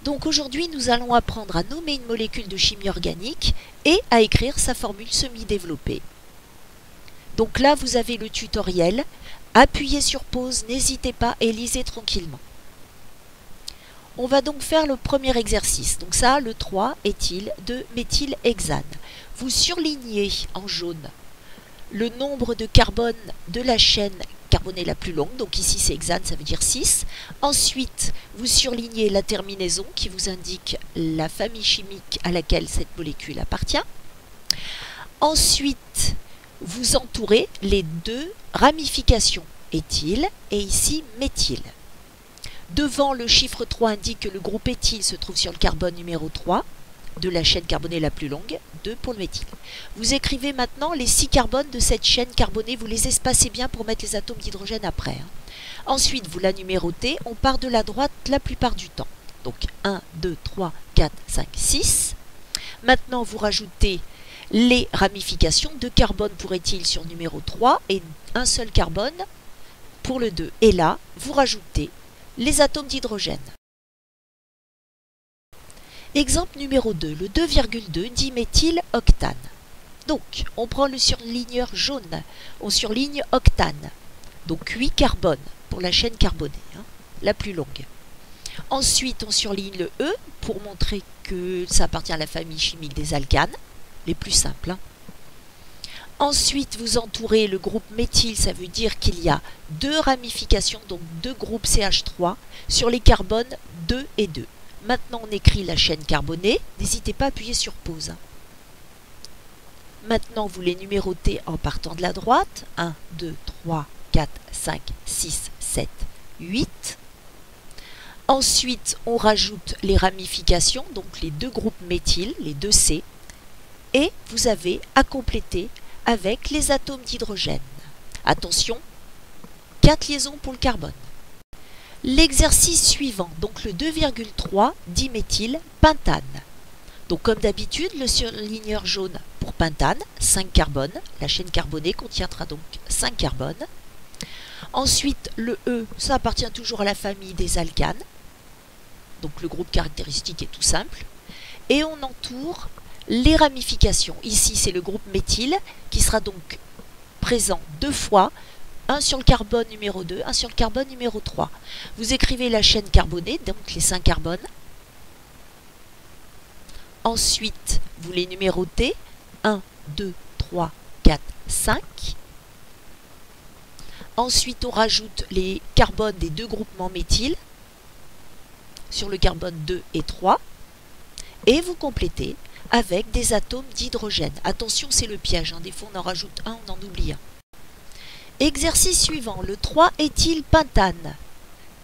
Donc aujourd'hui, nous allons apprendre à nommer une molécule de chimie organique et à écrire sa formule semi-développée. Donc là, vous avez le tutoriel. Appuyez sur pause, n'hésitez pas et lisez tranquillement. On va donc faire le premier exercice. Donc ça, le 3, éthyle de méthylhexane. Vous surlignez en jaune le nombre de carbone de la chaîne carbonée la plus longue. Donc ici, c'est hexane, ça veut dire 6. Ensuite, vous surlignez la terminaison qui vous indique la famille chimique à laquelle cette molécule appartient. Ensuite, vous entourez les deux ramifications, éthyle et ici méthyle. Devant, le chiffre 3 indique que le groupe éthyle se trouve sur le carbone numéro 3 de la chaîne carbonée la plus longue, 2 pour le méthyle. Vous écrivez maintenant les 6 carbones de cette chaîne carbonée, vous les espacez bien pour mettre les atomes d'hydrogène après. Ensuite, vous la numérotez, on part de la droite la plupart du temps. Donc 1, 2, 3, 4, 5, 6. Maintenant, vous rajoutez les ramifications, 2 carbones pour éthyle sur numéro 3 et un seul carbone pour le 2. Et là, vous rajoutez les atomes d'hydrogène. Exemple numéro 2, le 2,2 diméthyloctane. Donc, on prend le surligneur jaune, on surligne octane. Donc 8 carbones pour la chaîne carbonée, la plus longue. Ensuite, on surligne le E pour montrer que ça appartient à la famille chimique des alcanes, les plus simples. Ensuite, vous entourez le groupe méthyle, ça veut dire qu'il y a 2 ramifications, donc 2 groupes CH3 sur les carbones 2 et 2. Maintenant, on écrit la chaîne carbonée. N'hésitez pas à appuyer sur pause. Maintenant, vous les numérotez en partant de la droite. 1, 2, 3, 4, 5, 6, 7, 8. Ensuite, on rajoute les ramifications, donc les 2 groupes méthyle, les 2 C. Et vous avez à compléter avec les atomes d'hydrogène. Attention, 4 liaisons pour le carbone. L'exercice suivant, donc le 2,3 diméthylpentane. Donc comme d'habitude, le surligneur jaune pour pentane, 5 carbones. La chaîne carbonée contiendra donc 5 carbones. Ensuite, le E, ça appartient toujours à la famille des alcanes. Donc le groupe caractéristique est tout simple. Et on entoure les ramifications. Ici, c'est le groupe méthyle qui sera donc présent 2 fois. Un sur le carbone numéro 2, un sur le carbone numéro 3. Vous écrivez la chaîne carbonée, donc les 5 carbones. Ensuite, vous les numérotez. 1, 2, 3, 4, 5. Ensuite, on rajoute les carbones des 2 groupements méthyle sur le carbone 2 et 3. Et vous complétez avec des atomes d'hydrogène. Attention, c'est le piège. Des fois, on en rajoute un, on en oublie un. Exercice suivant, le 3-éthylpentane.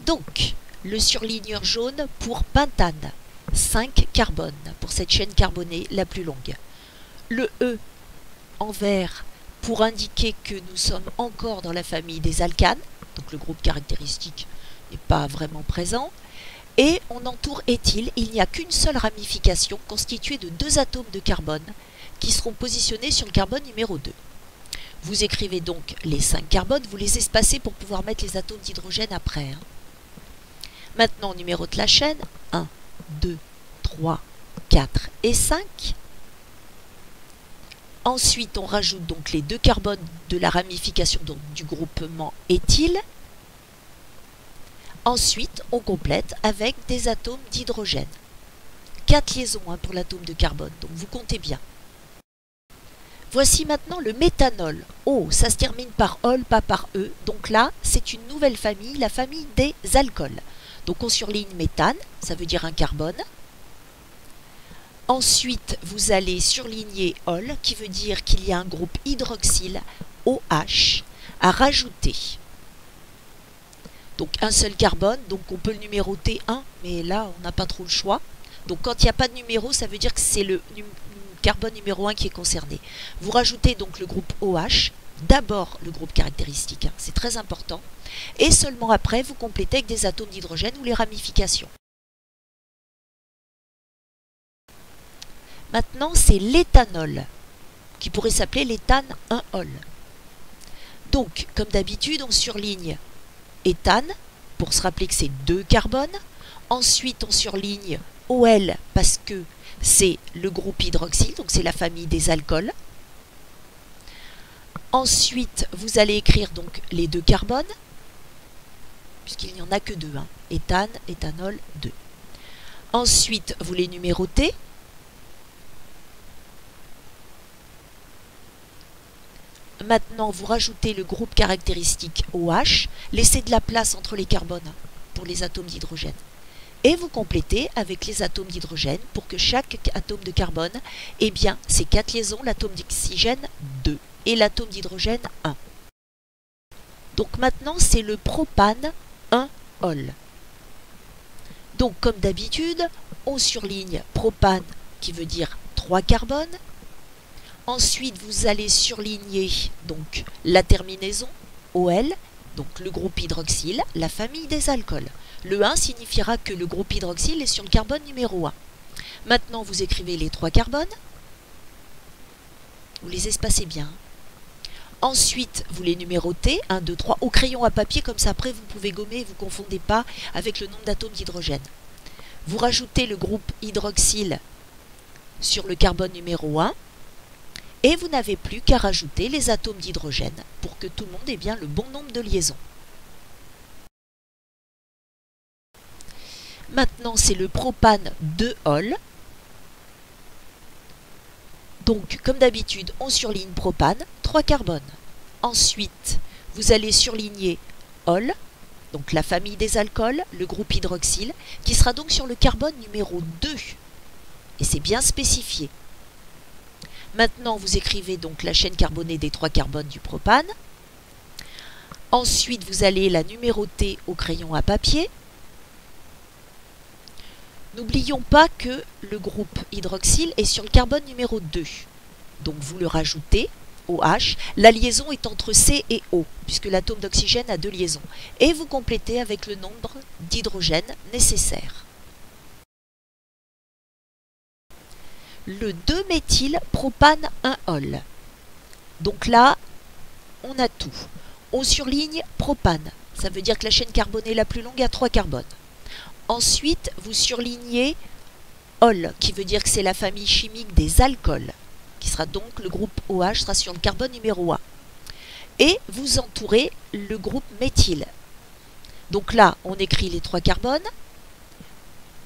Donc, le surligneur jaune pour pentane, 5 carbones pour cette chaîne carbonée la plus longue. Le E en vert pour indiquer que nous sommes encore dans la famille des alcanes, donc le groupe caractéristique n'est pas vraiment présent. Et on entoure éthyle, il n'y a qu'une seule ramification constituée de 2 atomes de carbone qui seront positionnés sur le carbone numéro 2. Vous écrivez donc les 5 carbones, vous les espacez pour pouvoir mettre les atomes d'hydrogène après. Maintenant, on numérote la chaîne. 1, 2, 3, 4 et 5. Ensuite, on rajoute donc les 2 carbones de la ramification donc, du groupement éthyle. Ensuite, on complète avec des atomes d'hydrogène. 4 liaisons pour l'atome de carbone, donc vous comptez bien. Voici maintenant le méthanol. Oh, ça se termine par ol, pas par e. Donc là, c'est une nouvelle famille, la famille des alcools. Donc on surligne méthane, ça veut dire un carbone. Ensuite, vous allez surligner ol, qui veut dire qu'il y a un groupe hydroxyle, OH, à rajouter. Donc un seul carbone, donc on peut le numéroter 1, mais là, on n'a pas trop le choix. Donc quand il n'y a pas de numéro, ça veut dire que c'est le carbone numéro 1 qui est concerné. Vous rajoutez donc le groupe OH, d'abord le groupe caractéristique, c'est très important, et seulement après vous complétez avec des atomes d'hydrogène ou les ramifications. Maintenant c'est l'éthanol, qui pourrait s'appeler l'éthane 1-ol. Donc comme d'habitude on surligne éthane, pour se rappeler que c'est 2 carbones, ensuite on surligne OL parce que c'est le groupe hydroxyle, donc c'est la famille des alcools. Ensuite, vous allez écrire donc les 2 carbones, puisqu'il n'y en a que 2, hein. Éthane, éthanol, 2. Ensuite, vous les numérotez. Maintenant, vous rajoutez le groupe caractéristique OH. Laissez de la place entre les carbones pour les atomes d'hydrogène. Et vous complétez avec les atomes d'hydrogène pour que chaque atome de carbone ait bien ces 4 liaisons, l'atome d'oxygène 2 et l'atome d'hydrogène 1. Donc maintenant, c'est le propane 1-ol. Donc comme d'habitude, on surligne propane qui veut dire 3 carbones. Ensuite, vous allez surligner donc la terminaison OL, donc le groupe hydroxyle, la famille des alcools. Le 1 signifiera que le groupe hydroxyle est sur le carbone numéro 1. Maintenant, vous écrivez les 3 carbones. Vous les espacez bien. Ensuite, vous les numérotez, 1, 2, 3, au crayon à papier, comme ça après vous pouvez gommer et vous ne confondez pas avec le nombre d'atomes d'hydrogène. Vous rajoutez le groupe hydroxyle sur le carbone numéro 1. Et vous n'avez plus qu'à rajouter les atomes d'hydrogène pour que tout le monde ait bien le bon nombre de liaisons. Maintenant, c'est le propane 2-ol. Donc, comme d'habitude, on surligne propane, 3 carbones. Ensuite, vous allez surligner ol, donc la famille des alcools, le groupe hydroxyle, qui sera donc sur le carbone numéro 2. Et c'est bien spécifié. Maintenant, vous écrivez donc la chaîne carbonée des 3 carbones du propane. Ensuite, vous allez la numéroter au crayon à papier. N'oublions pas que le groupe hydroxyle est sur le carbone numéro 2. Donc vous le rajoutez, OH. La liaison est entre C et O, puisque l'atome d'oxygène a 2 liaisons. Et vous complétez avec le nombre d'hydrogène nécessaire. Le 2-méthylpropane 1-ol. Donc là, on a tout. On surligne propane. Ça veut dire que la chaîne carbonée la plus longue a 3 carbones. Ensuite, vous surlignez ol, qui veut dire que c'est la famille chimique des alcools, qui sera donc le groupe OH, sera sur le carbone numéro 1. Et vous entourez le groupe méthyle. Donc là, on écrit les 3 carbones.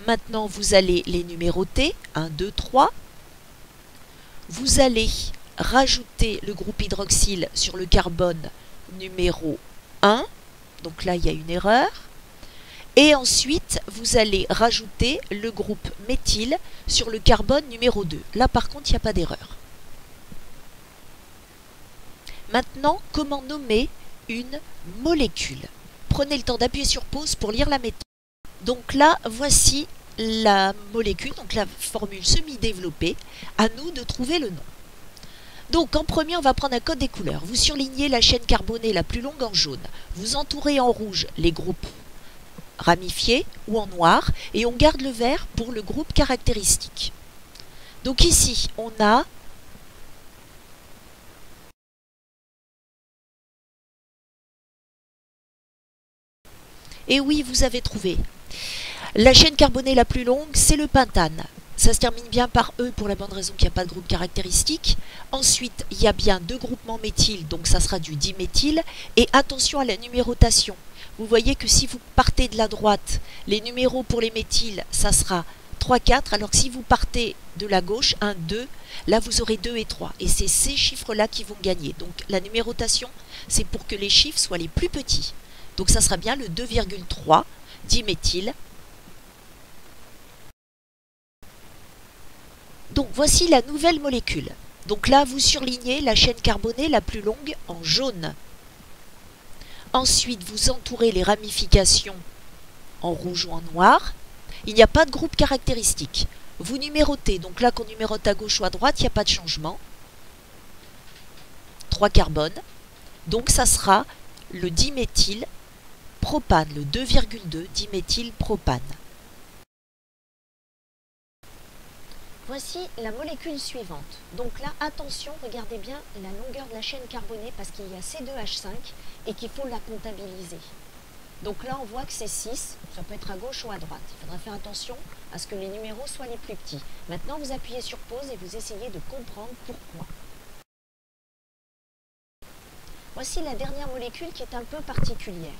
Maintenant, vous allez les numéroter, 1, 2, 3. Vous allez rajouter le groupe hydroxyle sur le carbone numéro 1. Donc là, il y a une erreur. Et ensuite, vous allez rajouter le groupe méthyle sur le carbone numéro 2. Là, par contre, il n'y a pas d'erreur. Maintenant, comment nommer une molécule? Prenez le temps d'appuyer sur pause pour lire la méthode. Donc là, voici la molécule, donc la formule semi-développée. À nous de trouver le nom. Donc en premier, on va prendre un code des couleurs. Vous surlignez la chaîne carbonée la plus longue en jaune. Vous entourez en rouge les groupes ramifiés ou en noir. Et on garde le vert pour le groupe caractéristique. Donc ici, on a et oui, vous avez trouvé. La chaîne carbonée la plus longue, c'est le pentane. Ça se termine bien par E pour la bonne raison qu'il n'y a pas de groupe caractéristique. Ensuite, il y a bien 2 groupements méthyl, donc ça sera du diméthyle. Et attention à la numérotation. Vous voyez que si vous partez de la droite, les numéros pour les méthyles, ça sera 3, 4. Alors que si vous partez de la gauche, 1, 2, là vous aurez 2 et 3. Et c'est ces chiffres-là qui vont gagner. Donc la numérotation, c'est pour que les chiffres soient les plus petits. Donc ça sera bien le 2,3 diméthyle. Donc voici la nouvelle molécule. Donc là, vous surlignez la chaîne carbonée la plus longue en jaune. Ensuite, vous entourez les ramifications en rouge ou en noir. Il n'y a pas de groupe caractéristique. Vous numérotez. Donc là, qu'on numérote à gauche ou à droite, il n'y a pas de changement. 3 carbones. Donc ça sera le diméthylpropane, le 2,2 diméthylpropane. Voici la molécule suivante. Donc là, attention, regardez bien la longueur de la chaîne carbonée parce qu'il y a C2H5 et qu'il faut la comptabiliser. Donc là, on voit que c'est 6. Ça peut être à gauche ou à droite. Il faudra faire attention à ce que les numéros soient les plus petits. Maintenant, vous appuyez sur pause et vous essayez de comprendre pourquoi. Voici la dernière molécule qui est un peu particulière.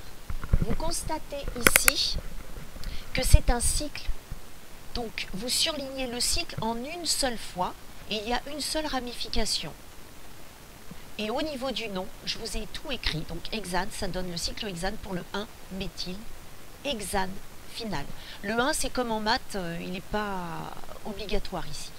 Vous constatez ici que c'est un cycle. Donc, vous surlignez le cycle en une seule fois et il y a une seule ramification. Et au niveau du nom, je vous ai tout écrit. Donc, hexane, ça donne le cyclohexane pour le 1-méthyle. Hexane final. Le 1, c'est comme en maths, il n'est pas obligatoire ici.